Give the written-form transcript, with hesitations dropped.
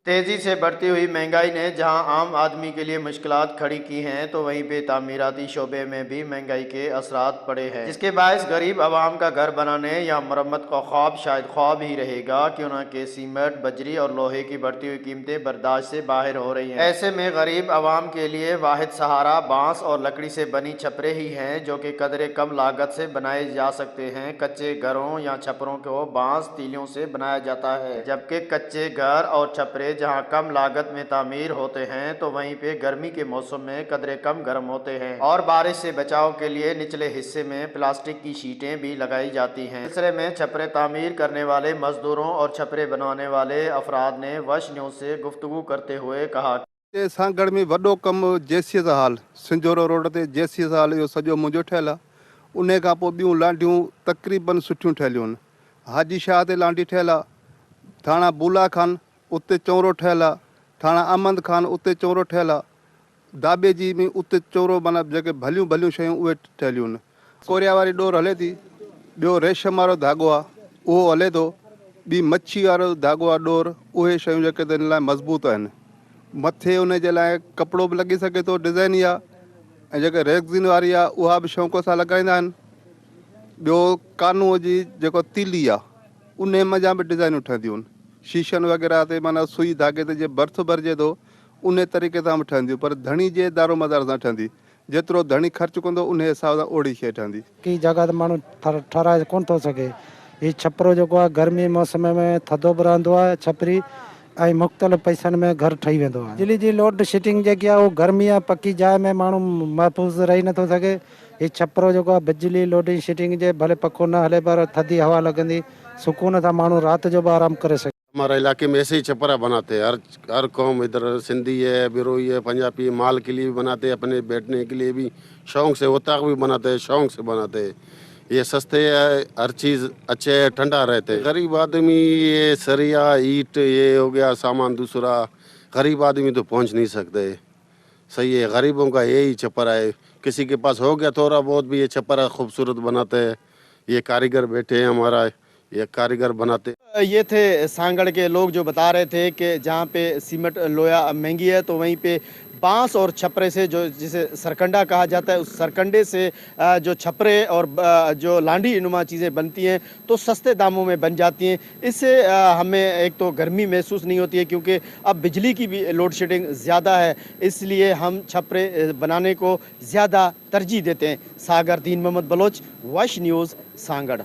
तेजी से बढ़ती हुई महंगाई ने जहां आम आदमी के लिए मुश्किलात खड़ी की हैं, तो वहीं पे तामीराती शोबे में भी महंगाई के असरात पड़े हैं, जिसके बायस गरीब आवाम का घर बनाने या मरम्मत का ख्वाब शायद ख्वाब ही रहेगा, क्योंकि सीमेंट, बजरी और लोहे की बढ़ती हुई कीमतें बर्दाश्त से बाहर हो रही हैं। ऐसे में गरीब आवाम के लिए वाहिद सहारा बांस और लकड़ी से बनी छपरे ही हैं, जो कि कदरे कम लागत से बनाए जा सकते हैं। कच्चे घरों या छपरों को बांस तीलियों से बनाया जाता है, जबकि कच्चे घर और छपरे जहां कम लागत में तामीर होते हैं, तो वहीं पे गर्मी के मौसम में कदरे कम गर्म होते हैं और बारिश से बचाव के लिए निचले हिस्से में प्लास्टिक की शीटें भी लगाई जाती हैं। सिलसिले में छपरे तामीर करने वाले मजदूरों और छपरे बनाने वाले अफराद ने वश न्यूज से गुफ्तगू करते हुए कहा। सांगड़ में वॾो कमु जेसीअ जा हाल सिंजोरो रोड ते जेसीअ जा हाल इहो सॼो मुंहिंजो ठहियलु आहे। उन खां पोइ ॿियूं लांडियूं तक़रीबन सुठियूं ठहियलूं आहिनि। हाजी शाह ते लांडी ठहियलु आहे, थाणा बूला खान उते चौरो ठहियलु आहे, थाणा अहमद खान उते चौरो ठहियलु आहे, दाबे जी में उते चौरो माना जेके भलियूं भलियूं शयूं उहे ठहियलियूं आहिनि। कोरिया वारी डोर हले थी, ॿियो रेशम वारो धागो आहे उहो हले थो, ॿी मच्छी वारो धागो आहे डोर, उहे शयूं जेके त इन लाइ मज़बूत आहिनि। मथे उन जे लाइ कपिड़ो बि लॻी सघे थो, डिज़ाइन ई आहे, ऐं जेके रेगज़िन वारी आहे उहा बि शौक़ सां लॻाईंदा आहिनि। ॿियो कानूअ जी जेको तीली आहे उन मज़ा बि डिज़ाइनूं ठहंदियूं आहिनि। शीशनि वग़ैरह ते माना सुई धागे ते जीअं बर्थ भरिजे थो उन तरीक़े सां बि ठहंदियूं, पर धणी जे दारो मदार सां ठहंदी। जेतिरो धणी ख़र्चु कंदो उन हिसाब सां ओड़ी शइ ठहंदी। की जगह त माण्हू ठाराए कोन थो सघे। हीउ छपरो जेको आहे गर्मी मौसम में थधो बि रहंदो आहे छपरी, ऐं मुख़्तलिफ़ पैसनि में घर ठही वेंदो आहे। बिजली जी लोड शेडिंग जेकी आहे उहो गर्मी आहे, पकी जाइ में माण्हू महफ़ूज़ रही नथो सघे। हीउ छपरो जेको आहे बिजली लोडिंग शेडिंग जे भले पखो न हले पर थधी हवा लॻंदी, सुकून सां माण्हू राति जो बि आराम करे सघे। हमारा इलाके में ऐसे ही छपरा बनाते हैं, हर कौम, इधर सिंधी है, बिरोई है, पंजाबी, माल के लिए भी बनाते हैं, अपने बैठने के लिए भी शौक से, ओताक भी बनाते हैं, शौक से बनाते हैं। ये सस्ते है, हर चीज़ अच्छे है, ठंडा रहते हैं। गरीब आदमी ये सरिया ईंट ये हो गया सामान दूसरा, गरीब आदमी तो पहुंच नहीं सकते। सही है, गरीबों का यही छपरा है। किसी के पास हो गया थोड़ा बहुत भी ये छपरा खूबसूरत बनाते हैं। ये कारीगर बैठे हैं हमारा, ये कारीगर बनाते। ये थे सांगड़ के लोग जो बता रहे थे कि जहाँ पे सीमेंट लोया महंगी है, तो वहीं पे बांस और छपरे से, जो जिसे सरकंडा कहा जाता है, उस सरकंडे से जो छपरे और जो लांडी नुमा चीज़ें बनती हैं तो सस्ते दामों में बन जाती हैं। इससे हमें एक तो गर्मी महसूस नहीं होती है, क्योंकि अब बिजली की भी लोड शेडिंग ज़्यादा है, इसलिए हम छपरे बनाने को ज़्यादा तरजीह देते हैं। सागर दीन मोहम्मद बलोच, वश न्यूज़, सांगड़।